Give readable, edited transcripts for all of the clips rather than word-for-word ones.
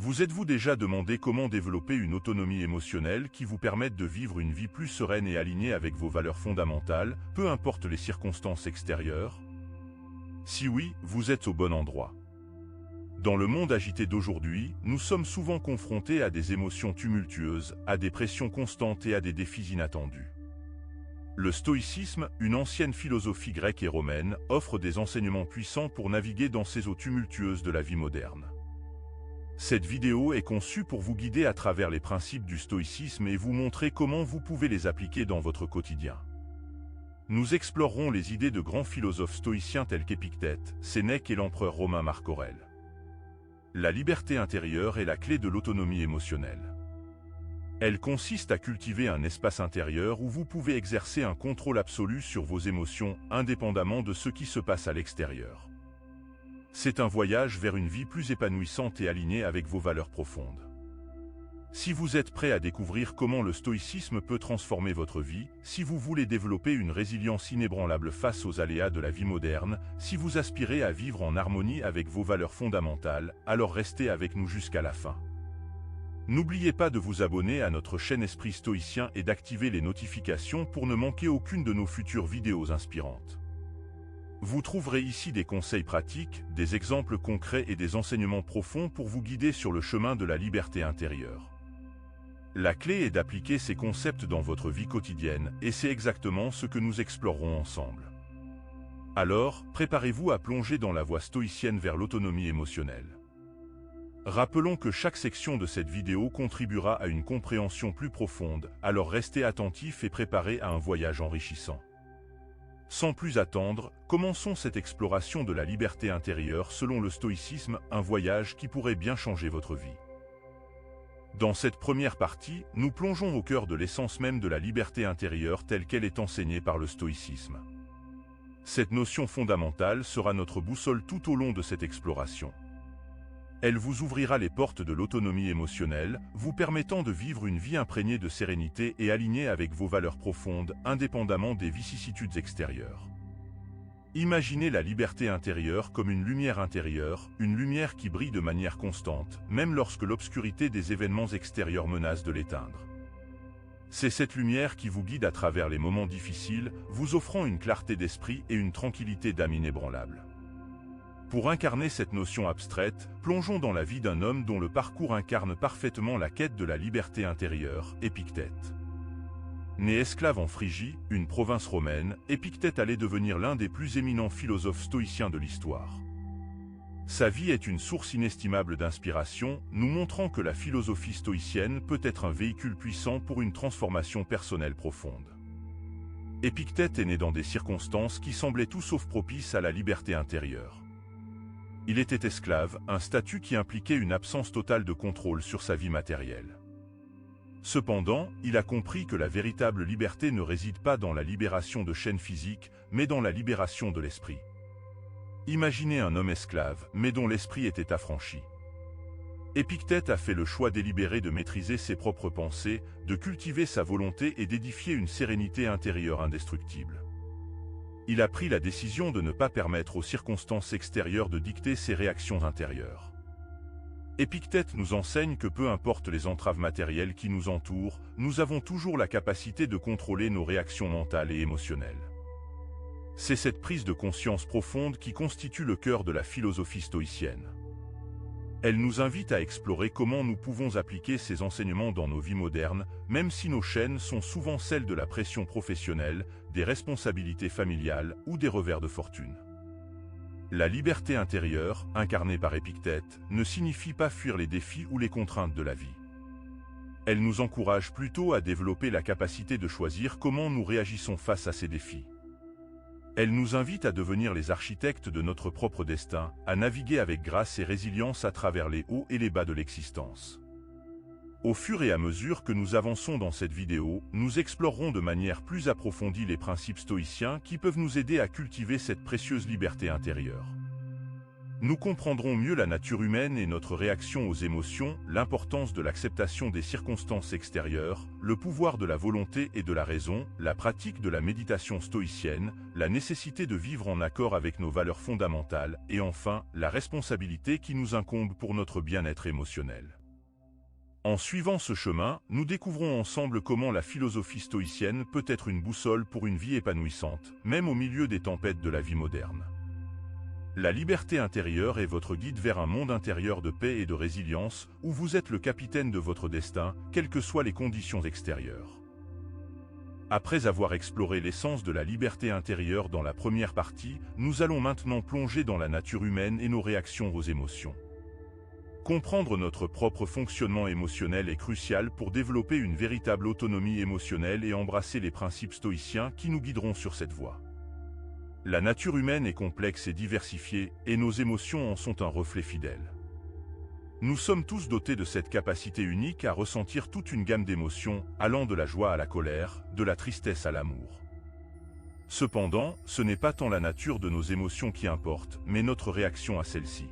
Vous êtes-vous déjà demandé comment développer une autonomie émotionnelle qui vous permette de vivre une vie plus sereine et alignée avec vos valeurs fondamentales, peu importe les circonstances extérieures? Si oui, vous êtes au bon endroit. Dans le monde agité d'aujourd'hui, nous sommes souvent confrontés à des émotions tumultueuses, à des pressions constantes et à des défis inattendus. Le stoïcisme, une ancienne philosophie grecque et romaine, offre des enseignements puissants pour naviguer dans ces eaux tumultueuses de la vie moderne. Cette vidéo est conçue pour vous guider à travers les principes du stoïcisme et vous montrer comment vous pouvez les appliquer dans votre quotidien. Nous explorerons les idées de grands philosophes stoïciens tels qu'Épictète, Sénèque et l'empereur romain Marc Aurèle. La liberté intérieure est la clé de l'autonomie émotionnelle. Elle consiste à cultiver un espace intérieur où vous pouvez exercer un contrôle absolu sur vos émotions, indépendamment de ce qui se passe à l'extérieur. C'est un voyage vers une vie plus épanouissante et alignée avec vos valeurs profondes. Si vous êtes prêt à découvrir comment le stoïcisme peut transformer votre vie, si vous voulez développer une résilience inébranlable face aux aléas de la vie moderne, si vous aspirez à vivre en harmonie avec vos valeurs fondamentales, alors restez avec nous jusqu'à la fin. N'oubliez pas de vous abonner à notre chaîne Esprit Stoïcien et d'activer les notifications pour ne manquer aucune de nos futures vidéos inspirantes. Vous trouverez ici des conseils pratiques, des exemples concrets et des enseignements profonds pour vous guider sur le chemin de la liberté intérieure. La clé est d'appliquer ces concepts dans votre vie quotidienne, et c'est exactement ce que nous explorerons ensemble. Alors, préparez-vous à plonger dans la voie stoïcienne vers l'autonomie émotionnelle. Rappelons que chaque section de cette vidéo contribuera à une compréhension plus profonde, alors restez attentifs et préparez à un voyage enrichissant. Sans plus attendre, commençons cette exploration de la liberté intérieure selon le stoïcisme, un voyage qui pourrait bien changer votre vie. Dans cette première partie, nous plongeons au cœur de l'essence même de la liberté intérieure telle qu'elle est enseignée par le stoïcisme. Cette notion fondamentale sera notre boussole tout au long de cette exploration. Elle vous ouvrira les portes de l'autonomie émotionnelle, vous permettant de vivre une vie imprégnée de sérénité et alignée avec vos valeurs profondes, indépendamment des vicissitudes extérieures. Imaginez la liberté intérieure comme une lumière intérieure, une lumière qui brille de manière constante, même lorsque l'obscurité des événements extérieurs menace de l'éteindre. C'est cette lumière qui vous guide à travers les moments difficiles, vous offrant une clarté d'esprit et une tranquillité d'âme inébranlable. Pour incarner cette notion abstraite, plongeons dans la vie d'un homme dont le parcours incarne parfaitement la quête de la liberté intérieure, Épictète. Né esclave en Phrygie, une province romaine, Épictète allait devenir l'un des plus éminents philosophes stoïciens de l'histoire. Sa vie est une source inestimable d'inspiration, nous montrant que la philosophie stoïcienne peut être un véhicule puissant pour une transformation personnelle profonde. Épictète est né dans des circonstances qui semblaient tout sauf propices à la liberté intérieure. Il était esclave, un statut qui impliquait une absence totale de contrôle sur sa vie matérielle. Cependant, il a compris que la véritable liberté ne réside pas dans la libération de chaînes physiques, mais dans la libération de l'esprit. Imaginez un homme esclave, mais dont l'esprit était affranchi. Épictète a fait le choix délibéré de maîtriser ses propres pensées, de cultiver sa volonté et d'édifier une sérénité intérieure indestructible. Il a pris la décision de ne pas permettre aux circonstances extérieures de dicter ses réactions intérieures. Épictète nous enseigne que peu importe les entraves matérielles qui nous entourent, nous avons toujours la capacité de contrôler nos réactions mentales et émotionnelles. C'est cette prise de conscience profonde qui constitue le cœur de la philosophie stoïcienne. Elle nous invite à explorer comment nous pouvons appliquer ces enseignements dans nos vies modernes, même si nos chaînes sont souvent celles de la pression professionnelle, des responsabilités familiales ou des revers de fortune. La liberté intérieure, incarnée par Épictète, ne signifie pas fuir les défis ou les contraintes de la vie. Elle nous encourage plutôt à développer la capacité de choisir comment nous réagissons face à ces défis. Elle nous invite à devenir les architectes de notre propre destin, à naviguer avec grâce et résilience à travers les hauts et les bas de l'existence. Au fur et à mesure que nous avançons dans cette vidéo, nous explorerons de manière plus approfondie les principes stoïciens qui peuvent nous aider à cultiver cette précieuse liberté intérieure. Nous comprendrons mieux la nature humaine et notre réaction aux émotions, l'importance de l'acceptation des circonstances extérieures, le pouvoir de la volonté et de la raison, la pratique de la méditation stoïcienne, la nécessité de vivre en accord avec nos valeurs fondamentales et enfin, la responsabilité qui nous incombe pour notre bien-être émotionnel. En suivant ce chemin, nous découvrons ensemble comment la philosophie stoïcienne peut être une boussole pour une vie épanouissante, même au milieu des tempêtes de la vie moderne. La liberté intérieure est votre guide vers un monde intérieur de paix et de résilience, où vous êtes le capitaine de votre destin, quelles que soient les conditions extérieures. Après avoir exploré l'essence de la liberté intérieure dans la première partie, nous allons maintenant plonger dans la nature humaine et nos réactions aux émotions. Comprendre notre propre fonctionnement émotionnel est crucial pour développer une véritable autonomie émotionnelle et embrasser les principes stoïciens qui nous guideront sur cette voie. La nature humaine est complexe et diversifiée, et nos émotions en sont un reflet fidèle. Nous sommes tous dotés de cette capacité unique à ressentir toute une gamme d'émotions, allant de la joie à la colère, de la tristesse à l'amour. Cependant, ce n'est pas tant la nature de nos émotions qui importe, mais notre réaction à celles-ci.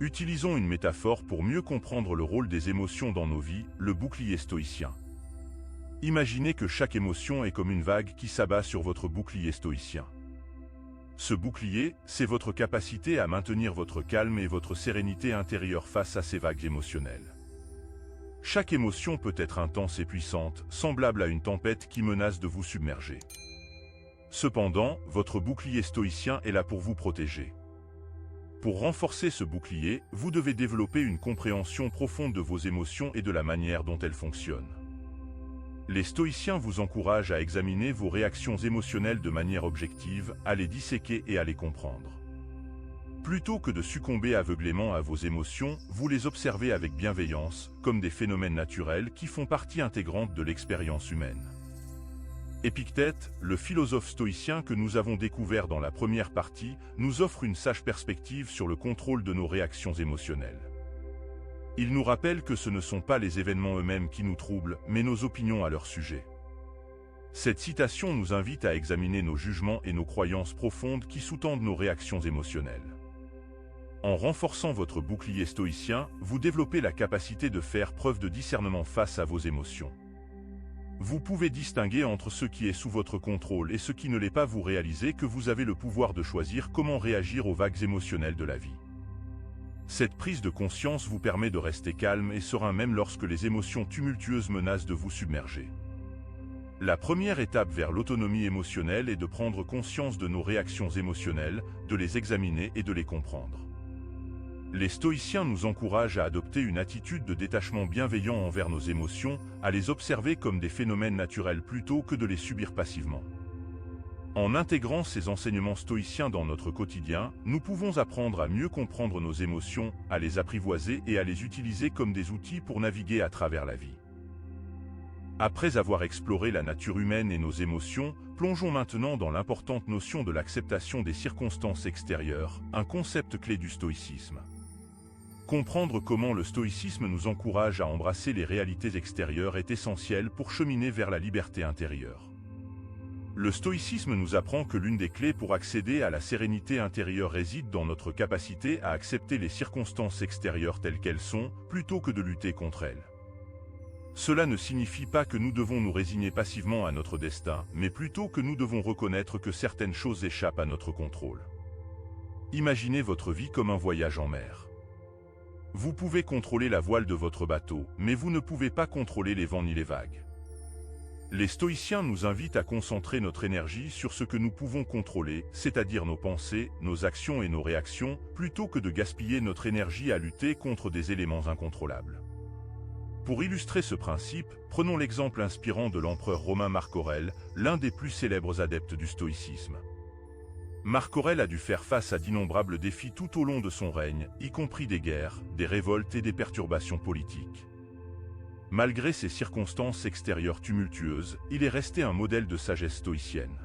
Utilisons une métaphore pour mieux comprendre le rôle des émotions dans nos vies, le bouclier stoïcien. Imaginez que chaque émotion est comme une vague qui s'abat sur votre bouclier stoïcien. Ce bouclier, c'est votre capacité à maintenir votre calme et votre sérénité intérieure face à ces vagues émotionnelles. Chaque émotion peut être intense et puissante, semblable à une tempête qui menace de vous submerger. Cependant, votre bouclier stoïcien est là pour vous protéger. Pour renforcer ce bouclier, vous devez développer une compréhension profonde de vos émotions et de la manière dont elles fonctionnent. Les stoïciens vous encouragent à examiner vos réactions émotionnelles de manière objective, à les disséquer et à les comprendre. Plutôt que de succomber aveuglément à vos émotions, vous les observez avec bienveillance, comme des phénomènes naturels qui font partie intégrante de l'expérience humaine. Épictète, le philosophe stoïcien que nous avons découvert dans la première partie, nous offre une sage perspective sur le contrôle de nos réactions émotionnelles. Il nous rappelle que ce ne sont pas les événements eux-mêmes qui nous troublent, mais nos opinions à leur sujet. Cette citation nous invite à examiner nos jugements et nos croyances profondes qui sous-tendent nos réactions émotionnelles. En renforçant votre bouclier stoïcien, vous développez la capacité de faire preuve de discernement face à vos émotions. Vous pouvez distinguer entre ce qui est sous votre contrôle et ce qui ne l'est pas. Vous réalisez que vous avez le pouvoir de choisir comment réagir aux vagues émotionnelles de la vie. Cette prise de conscience vous permet de rester calme et serein même lorsque les émotions tumultueuses menacent de vous submerger. La première étape vers l'autonomie émotionnelle est de prendre conscience de nos réactions émotionnelles, de les examiner et de les comprendre. Les stoïciens nous encouragent à adopter une attitude de détachement bienveillant envers nos émotions, à les observer comme des phénomènes naturels plutôt que de les subir passivement. En intégrant ces enseignements stoïciens dans notre quotidien, nous pouvons apprendre à mieux comprendre nos émotions, à les apprivoiser et à les utiliser comme des outils pour naviguer à travers la vie. Après avoir exploré la nature humaine et nos émotions, plongeons maintenant dans l'importante notion de l'acceptation des circonstances extérieures, un concept clé du stoïcisme. Comprendre comment le stoïcisme nous encourage à embrasser les réalités extérieures est essentiel pour cheminer vers la liberté intérieure. Le stoïcisme nous apprend que l'une des clés pour accéder à la sérénité intérieure réside dans notre capacité à accepter les circonstances extérieures telles qu'elles sont, plutôt que de lutter contre elles. Cela ne signifie pas que nous devons nous résigner passivement à notre destin, mais plutôt que nous devons reconnaître que certaines choses échappent à notre contrôle. Imaginez votre vie comme un voyage en mer. Vous pouvez contrôler la voile de votre bateau, mais vous ne pouvez pas contrôler les vents ni les vagues. Les stoïciens nous invitent à concentrer notre énergie sur ce que nous pouvons contrôler, c'est-à-dire nos pensées, nos actions et nos réactions, plutôt que de gaspiller notre énergie à lutter contre des éléments incontrôlables. Pour illustrer ce principe, prenons l'exemple inspirant de l'empereur romain Marc Aurèle, l'un des plus célèbres adeptes du stoïcisme. Marc Aurèle a dû faire face à d'innombrables défis tout au long de son règne, y compris des guerres, des révoltes et des perturbations politiques. Malgré ces circonstances extérieures tumultueuses, il est resté un modèle de sagesse stoïcienne.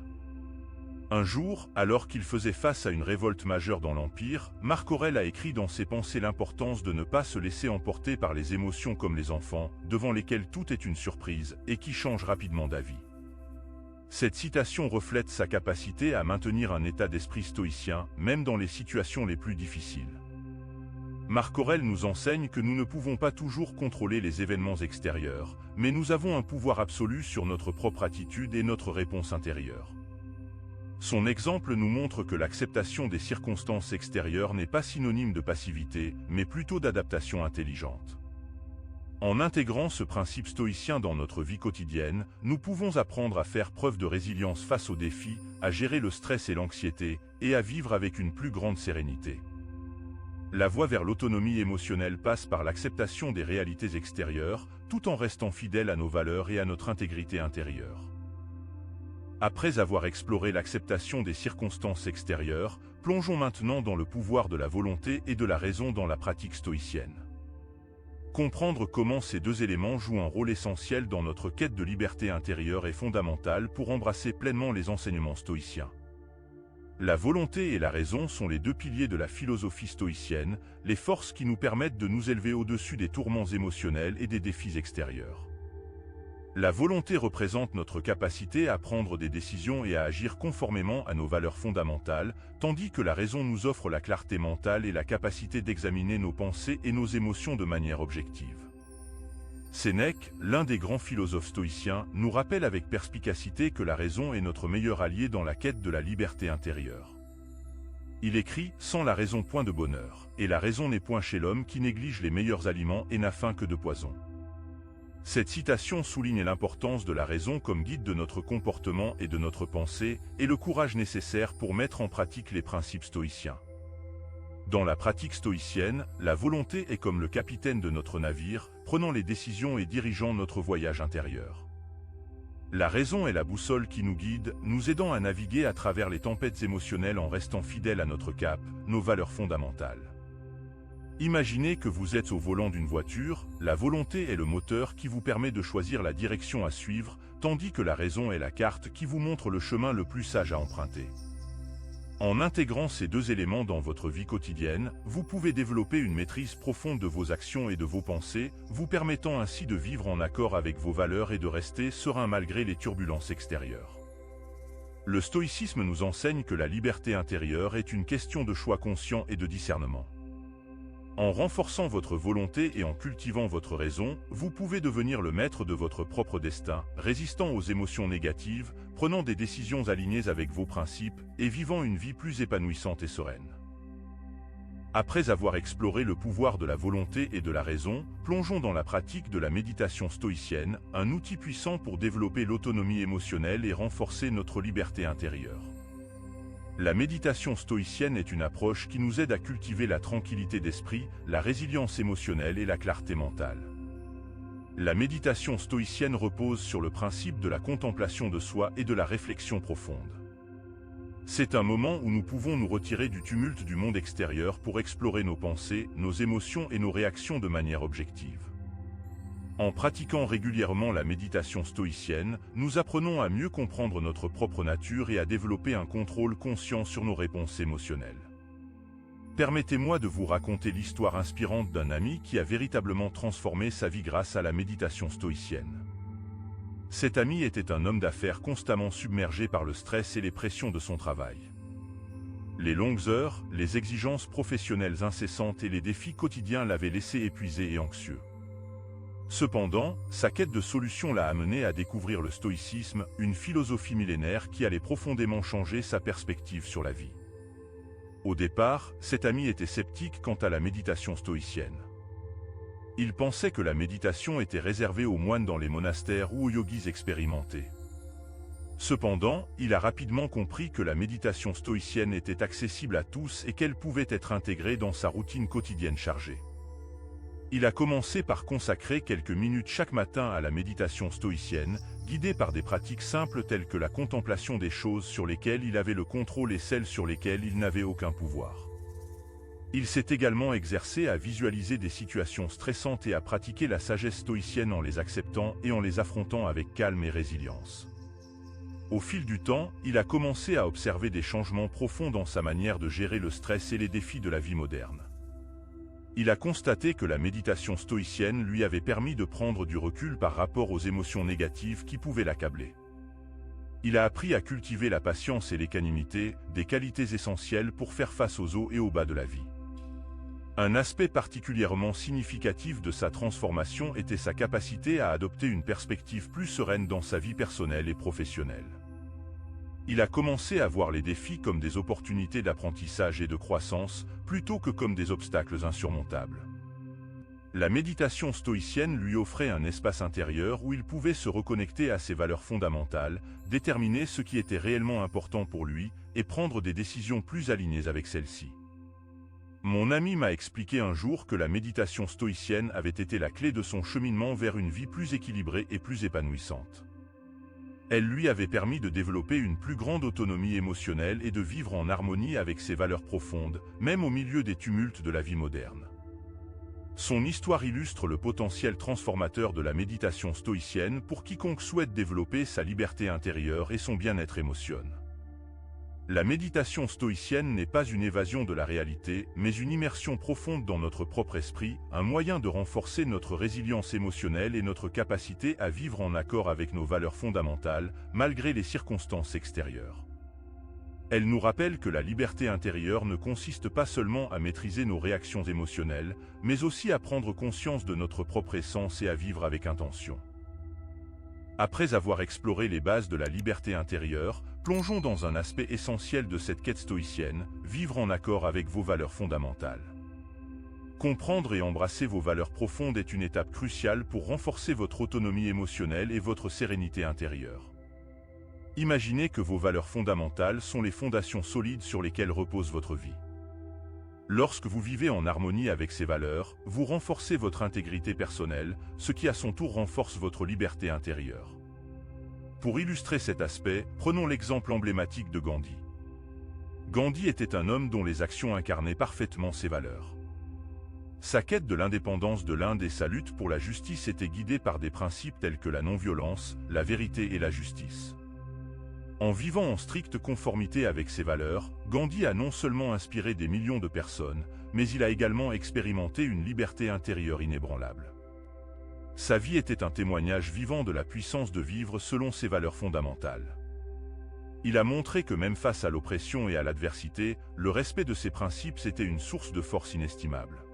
Un jour, alors qu'il faisait face à une révolte majeure dans l'Empire, Marc Aurèle a écrit dans ses pensées l'importance de ne pas se laisser emporter par les émotions comme les enfants, devant lesquels tout est une surprise et qui changent rapidement d'avis. Cette citation reflète sa capacité à maintenir un état d'esprit stoïcien, même dans les situations les plus difficiles. Marc Aurèle nous enseigne que nous ne pouvons pas toujours contrôler les événements extérieurs, mais nous avons un pouvoir absolu sur notre propre attitude et notre réponse intérieure. Son exemple nous montre que l'acceptation des circonstances extérieures n'est pas synonyme de passivité, mais plutôt d'adaptation intelligente. En intégrant ce principe stoïcien dans notre vie quotidienne, nous pouvons apprendre à faire preuve de résilience face aux défis, à gérer le stress et l'anxiété, et à vivre avec une plus grande sérénité. La voie vers l'autonomie émotionnelle passe par l'acceptation des réalités extérieures, tout en restant fidèle à nos valeurs et à notre intégrité intérieure. Après avoir exploré l'acceptation des circonstances extérieures, plongeons maintenant dans le pouvoir de la volonté et de la raison dans la pratique stoïcienne. Comprendre comment ces deux éléments jouent un rôle essentiel dans notre quête de liberté intérieure est fondamental pour embrasser pleinement les enseignements stoïciens. La volonté et la raison sont les deux piliers de la philosophie stoïcienne, les forces qui nous permettent de nous élever au-dessus des tourments émotionnels et des défis extérieurs. La volonté représente notre capacité à prendre des décisions et à agir conformément à nos valeurs fondamentales, tandis que la raison nous offre la clarté mentale et la capacité d'examiner nos pensées et nos émotions de manière objective. Sénèque, l'un des grands philosophes stoïciens, nous rappelle avec perspicacité que la raison est notre meilleur allié dans la quête de la liberté intérieure. Il écrit « Sans la raison point de bonheur, et la raison n'est point chez l'homme qui néglige les meilleurs aliments et n'a faim que de poison. » Cette citation souligne l'importance de la raison comme guide de notre comportement et de notre pensée, et le courage nécessaire pour mettre en pratique les principes stoïciens. Dans la pratique stoïcienne, la volonté est comme le capitaine de notre navire, prenant les décisions et dirigeant notre voyage intérieur. La raison est la boussole qui nous guide, nous aidant à naviguer à travers les tempêtes émotionnelles en restant fidèles à notre cap, nos valeurs fondamentales. Imaginez que vous êtes au volant d'une voiture, la volonté est le moteur qui vous permet de choisir la direction à suivre, tandis que la raison est la carte qui vous montre le chemin le plus sage à emprunter. En intégrant ces deux éléments dans votre vie quotidienne, vous pouvez développer une maîtrise profonde de vos actions et de vos pensées, vous permettant ainsi de vivre en accord avec vos valeurs et de rester serein malgré les turbulences extérieures. Le stoïcisme nous enseigne que la liberté intérieure est une question de choix conscient et de discernement. En renforçant votre volonté et en cultivant votre raison, vous pouvez devenir le maître de votre propre destin, résistant aux émotions négatives, prenant des décisions alignées avec vos principes et vivant une vie plus épanouissante et sereine. Après avoir exploré le pouvoir de la volonté et de la raison, plongeons dans la pratique de la méditation stoïcienne, un outil puissant pour développer l'autonomie émotionnelle et renforcer notre liberté intérieure. La méditation stoïcienne est une approche qui nous aide à cultiver la tranquillité d'esprit, la résilience émotionnelle et la clarté mentale. La méditation stoïcienne repose sur le principe de la contemplation de soi et de la réflexion profonde. C'est un moment où nous pouvons nous retirer du tumulte du monde extérieur pour explorer nos pensées, nos émotions et nos réactions de manière objective. En pratiquant régulièrement la méditation stoïcienne, nous apprenons à mieux comprendre notre propre nature et à développer un contrôle conscient sur nos réponses émotionnelles. Permettez-moi de vous raconter l'histoire inspirante d'un ami qui a véritablement transformé sa vie grâce à la méditation stoïcienne. Cet ami était un homme d'affaires constamment submergé par le stress et les pressions de son travail. Les longues heures, les exigences professionnelles incessantes et les défis quotidiens l'avaient laissé épuisé et anxieux. Cependant, sa quête de solutions l'a amené à découvrir le stoïcisme, une philosophie millénaire qui allait profondément changer sa perspective sur la vie. Au départ, cet ami était sceptique quant à la méditation stoïcienne. Il pensait que la méditation était réservée aux moines dans les monastères ou aux yogis expérimentés. Cependant, il a rapidement compris que la méditation stoïcienne était accessible à tous et qu'elle pouvait être intégrée dans sa routine quotidienne chargée. Il a commencé par consacrer quelques minutes chaque matin à la méditation stoïcienne, guidé par des pratiques simples telles que la contemplation des choses sur lesquelles il avait le contrôle et celles sur lesquelles il n'avait aucun pouvoir. Il s'est également exercé à visualiser des situations stressantes et à pratiquer la sagesse stoïcienne en les acceptant et en les affrontant avec calme et résilience. Au fil du temps, il a commencé à observer des changements profonds dans sa manière de gérer le stress et les défis de la vie moderne. Il a constaté que la méditation stoïcienne lui avait permis de prendre du recul par rapport aux émotions négatives qui pouvaient l'accabler. Il a appris à cultiver la patience et l'équanimité, des qualités essentielles pour faire face aux hauts et aux bas de la vie. Un aspect particulièrement significatif de sa transformation était sa capacité à adopter une perspective plus sereine dans sa vie personnelle et professionnelle. Il a commencé à voir les défis comme des opportunités d'apprentissage et de croissance, plutôt que comme des obstacles insurmontables. La méditation stoïcienne lui offrait un espace intérieur où il pouvait se reconnecter à ses valeurs fondamentales, déterminer ce qui était réellement important pour lui et prendre des décisions plus alignées avec celles-ci. Mon ami m'a expliqué un jour que la méditation stoïcienne avait été la clé de son cheminement vers une vie plus équilibrée et plus épanouissante. Elle lui avait permis de développer une plus grande autonomie émotionnelle et de vivre en harmonie avec ses valeurs profondes, même au milieu des tumultes de la vie moderne. Son histoire illustre le potentiel transformateur de la méditation stoïcienne pour quiconque souhaite développer sa liberté intérieure et son bien-être émotionnel. La méditation stoïcienne n'est pas une évasion de la réalité, mais une immersion profonde dans notre propre esprit, un moyen de renforcer notre résilience émotionnelle et notre capacité à vivre en accord avec nos valeurs fondamentales, malgré les circonstances extérieures. Elle nous rappelle que la liberté intérieure ne consiste pas seulement à maîtriser nos réactions émotionnelles, mais aussi à prendre conscience de notre propre essence et à vivre avec intention. Après avoir exploré les bases de la liberté intérieure, plongeons dans un aspect essentiel de cette quête stoïcienne, vivre en accord avec vos valeurs fondamentales. Comprendre et embrasser vos valeurs profondes est une étape cruciale pour renforcer votre autonomie émotionnelle et votre sérénité intérieure. Imaginez que vos valeurs fondamentales sont les fondations solides sur lesquelles repose votre vie. Lorsque vous vivez en harmonie avec ces valeurs, vous renforcez votre intégrité personnelle, ce qui à son tour renforce votre liberté intérieure. Pour illustrer cet aspect, prenons l'exemple emblématique de Gandhi. Gandhi était un homme dont les actions incarnaient parfaitement ses valeurs. Sa quête de l'indépendance de l'Inde et sa lutte pour la justice étaient guidées par des principes tels que la non-violence, la vérité et la justice. En vivant en stricte conformité avec ses valeurs, Gandhi a non seulement inspiré des millions de personnes, mais il a également expérimenté une liberté intérieure inébranlable. Sa vie était un témoignage vivant de la puissance de vivre selon ses valeurs fondamentales. Il a montré que même face à l'oppression et à l'adversité, le respect de ses principes était une source de force inestimable.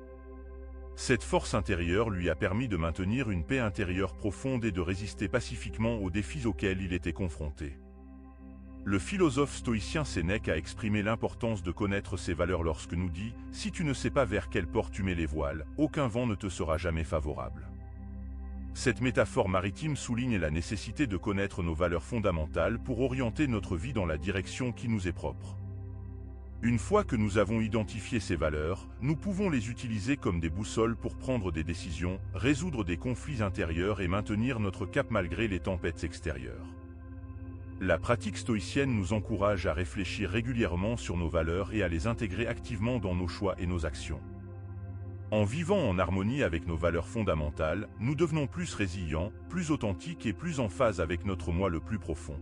Cette force intérieure lui a permis de maintenir une paix intérieure profonde et de résister pacifiquement aux défis auxquels il était confronté. Le philosophe stoïcien Sénèque a exprimé l'importance de connaître ses valeurs lorsque nous dit « Si tu ne sais pas vers quelle porte tu mets les voiles, aucun vent ne te sera jamais favorable ». Cette métaphore maritime souligne la nécessité de connaître nos valeurs fondamentales pour orienter notre vie dans la direction qui nous est propre. Une fois que nous avons identifié ces valeurs, nous pouvons les utiliser comme des boussoles pour prendre des décisions, résoudre des conflits intérieurs et maintenir notre cap malgré les tempêtes extérieures. La pratique stoïcienne nous encourage à réfléchir régulièrement sur nos valeurs et à les intégrer activement dans nos choix et nos actions. En vivant en harmonie avec nos valeurs fondamentales, nous devenons plus résilients, plus authentiques et plus en phase avec notre moi le plus profond.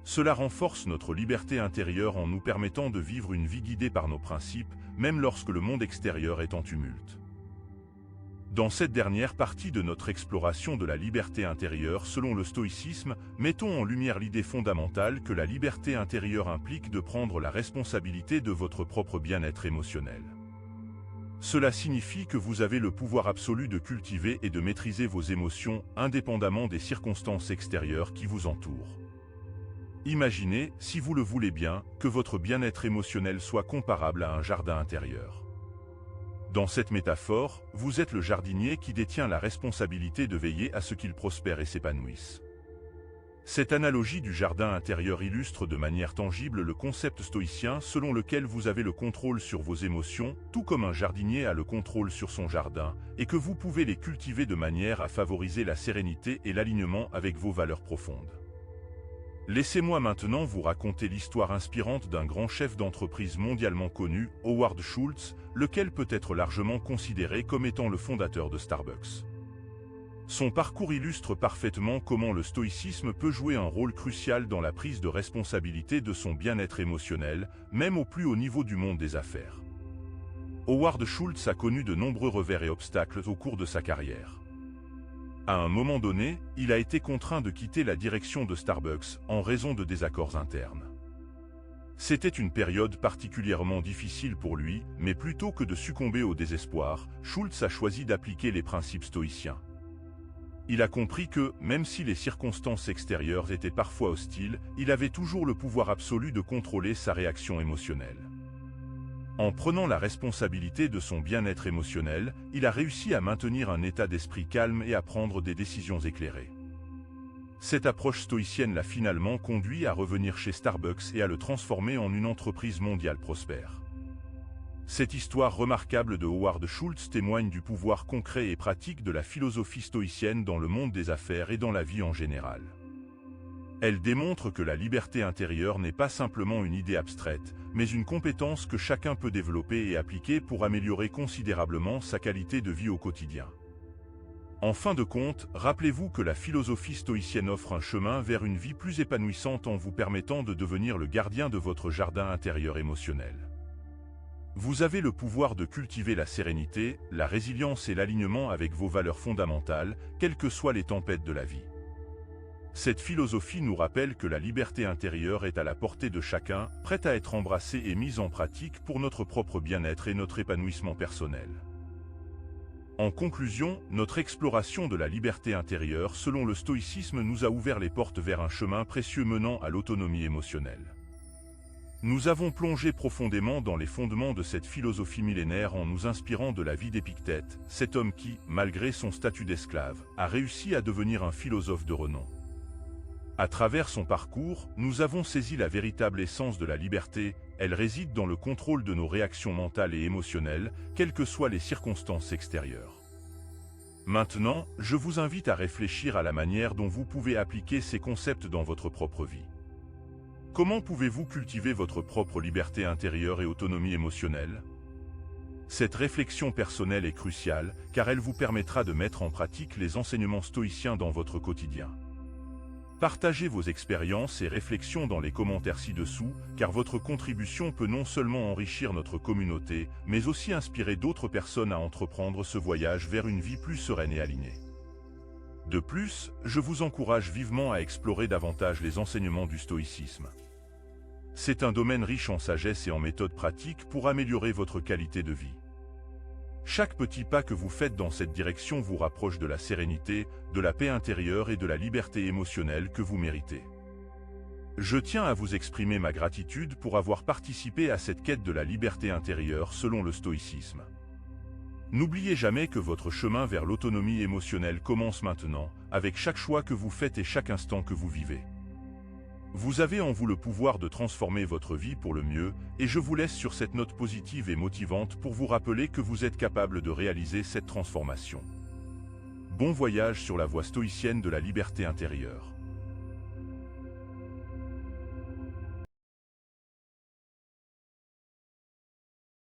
Cela renforce notre liberté intérieure en nous permettant de vivre une vie guidée par nos principes, même lorsque le monde extérieur est en tumulte. Dans cette dernière partie de notre exploration de la liberté intérieure selon le stoïcisme, mettons en lumière l'idée fondamentale que la liberté intérieure implique de prendre la responsabilité de votre propre bien-être émotionnel. Cela signifie que vous avez le pouvoir absolu de cultiver et de maîtriser vos émotions, indépendamment des circonstances extérieures qui vous entourent. Imaginez, si vous le voulez bien, que votre bien-être émotionnel soit comparable à un jardin intérieur. Dans cette métaphore, vous êtes le jardinier qui détient la responsabilité de veiller à ce qu'il prospère et s'épanouisse. Cette analogie du jardin intérieur illustre de manière tangible le concept stoïcien selon lequel vous avez le contrôle sur vos émotions, tout comme un jardinier a le contrôle sur son jardin, et que vous pouvez les cultiver de manière à favoriser la sérénité et l'alignement avec vos valeurs profondes. Laissez-moi maintenant vous raconter l'histoire inspirante d'un grand chef d'entreprise mondialement connu, Howard Schultz, lequel peut être largement considéré comme étant le fondateur de Starbucks. Son parcours illustre parfaitement comment le stoïcisme peut jouer un rôle crucial dans la prise de responsabilité de son bien-être émotionnel, même au plus haut niveau du monde des affaires. Howard Schultz a connu de nombreux revers et obstacles au cours de sa carrière. À un moment donné, il a été contraint de quitter la direction de Starbucks en raison de désaccords internes. C'était une période particulièrement difficile pour lui, mais plutôt que de succomber au désespoir, Schultz a choisi d'appliquer les principes stoïciens. Il a compris que, même si les circonstances extérieures étaient parfois hostiles, il avait toujours le pouvoir absolu de contrôler sa réaction émotionnelle. En prenant la responsabilité de son bien-être émotionnel, il a réussi à maintenir un état d'esprit calme et à prendre des décisions éclairées. Cette approche stoïcienne l'a finalement conduit à revenir chez Starbucks et à le transformer en une entreprise mondiale prospère. Cette histoire remarquable de Howard Schultz témoigne du pouvoir concret et pratique de la philosophie stoïcienne dans le monde des affaires et dans la vie en général. Elle démontre que la liberté intérieure n'est pas simplement une idée abstraite, mais une compétence que chacun peut développer et appliquer pour améliorer considérablement sa qualité de vie au quotidien. En fin de compte, rappelez-vous que la philosophie stoïcienne offre un chemin vers une vie plus épanouissante en vous permettant de devenir le gardien de votre jardin intérieur émotionnel. Vous avez le pouvoir de cultiver la sérénité, la résilience et l'alignement avec vos valeurs fondamentales, quelles que soient les tempêtes de la vie. Cette philosophie nous rappelle que la liberté intérieure est à la portée de chacun, prête à être embrassée et mise en pratique pour notre propre bien-être et notre épanouissement personnel. En conclusion, notre exploration de la liberté intérieure selon le stoïcisme nous a ouvert les portes vers un chemin précieux menant à l'autonomie émotionnelle. Nous avons plongé profondément dans les fondements de cette philosophie millénaire en nous inspirant de la vie d'Épictète, cet homme qui, malgré son statut d'esclave, a réussi à devenir un philosophe de renom. À travers son parcours, nous avons saisi la véritable essence de la liberté, elle réside dans le contrôle de nos réactions mentales et émotionnelles, quelles que soient les circonstances extérieures. Maintenant, je vous invite à réfléchir à la manière dont vous pouvez appliquer ces concepts dans votre propre vie. Comment pouvez-vous cultiver votre propre liberté intérieure et autonomie émotionnelle? Cette réflexion personnelle est cruciale, car elle vous permettra de mettre en pratique les enseignements stoïciens dans votre quotidien. Partagez vos expériences et réflexions dans les commentaires ci-dessous, car votre contribution peut non seulement enrichir notre communauté, mais aussi inspirer d'autres personnes à entreprendre ce voyage vers une vie plus sereine et alignée. De plus, je vous encourage vivement à explorer davantage les enseignements du stoïcisme. C'est un domaine riche en sagesse et en méthodes pratiques pour améliorer votre qualité de vie. Chaque petit pas que vous faites dans cette direction vous rapproche de la sérénité, de la paix intérieure et de la liberté émotionnelle que vous méritez. Je tiens à vous exprimer ma gratitude pour avoir participé à cette quête de la liberté intérieure selon le stoïcisme. N'oubliez jamais que votre chemin vers l'autonomie émotionnelle commence maintenant, avec chaque choix que vous faites et chaque instant que vous vivez. Vous avez en vous le pouvoir de transformer votre vie pour le mieux, et je vous laisse sur cette note positive et motivante pour vous rappeler que vous êtes capable de réaliser cette transformation. Bon voyage sur la voie stoïcienne de la liberté intérieure.